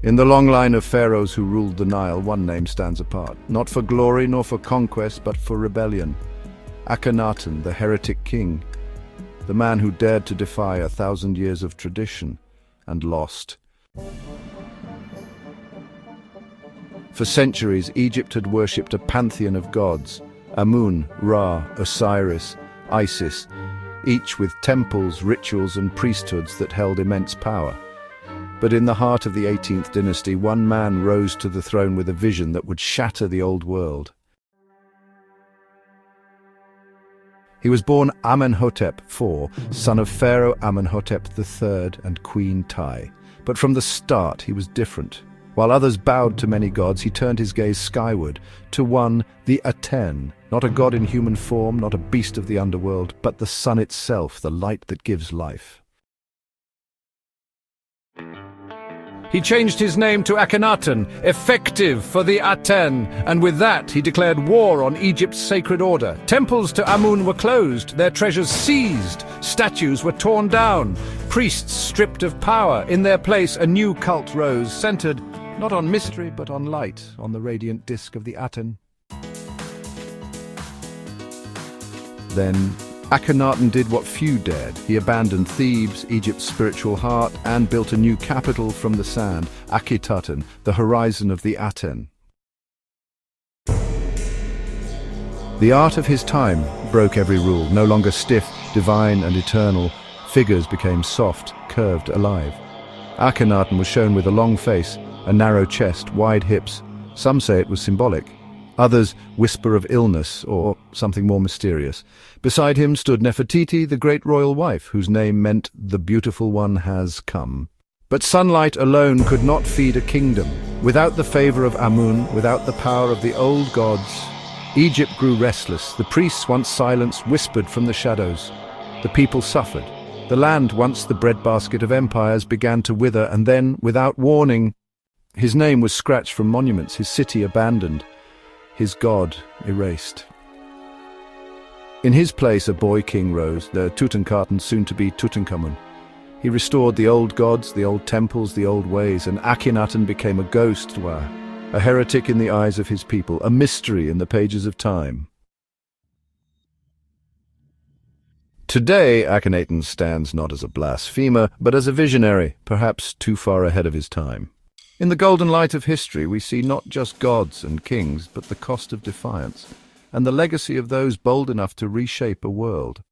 In the long line of pharaohs who ruled the Nile, one name stands apart, not for glory nor for conquest, but for rebellion. Akhenaten, the heretic king, the man who dared to defy 1,000 years of tradition and lost. For centuries, Egypt had worshipped a pantheon of gods, Amun, Ra, Osiris, Isis, each with temples, rituals and priesthoods that held immense power. But in the heart of the 18th dynasty, one man rose to the throne with a vision that would shatter the old world. He was born Amenhotep IV, son of Pharaoh Amenhotep III and Queen Tai. But from the start he was different. While others bowed to many gods, he turned his gaze skyward, to one, the Aten, not a god in human form, not a beast of the underworld, but the sun itself, the light that gives life. He changed his name to Akhenaten, effective for the Aten, and with that he declared war on Egypt's sacred order. Temples to Amun were closed, their treasures seized, statues were torn down, priests stripped of power. In their place, a new cult rose, centered not on mystery but on light, on the radiant disk of the Aten. Then Akhenaten did what few dared. He abandoned Thebes, Egypt's spiritual heart, and built a new capital from the sand, Akhetaten, the horizon of the Aten. The art of his time broke every rule. No longer stiff, divine and eternal, figures became soft, curved, alive. Akhenaten was shown with a long face, a narrow chest, wide hips. Some say it was symbolic. Others whisper of illness or something more mysterious. Beside him stood Nefertiti, the great royal wife, whose name meant the beautiful one has come. But sunlight alone could not feed a kingdom. Without the favor of Amun, without the power of the old gods, Egypt grew restless. The priests, once silenced, whispered from the shadows. The people suffered. The land, once the breadbasket of empires, began to wither, and then, without warning, his name was scratched from monuments, his city abandoned, his god erased. In his place a boy king rose, the Tutankhaten, soon to be Tutankhamun. He restored the old gods, the old temples, the old ways, and Akhenaten became a ghost, a heretic in the eyes of his people, a mystery in the pages of time. Today, Akhenaten stands not as a blasphemer, but as a visionary, perhaps too far ahead of his time. In the golden light of history, we see not just gods and kings, but the cost of defiance, and the legacy of those bold enough to reshape a world.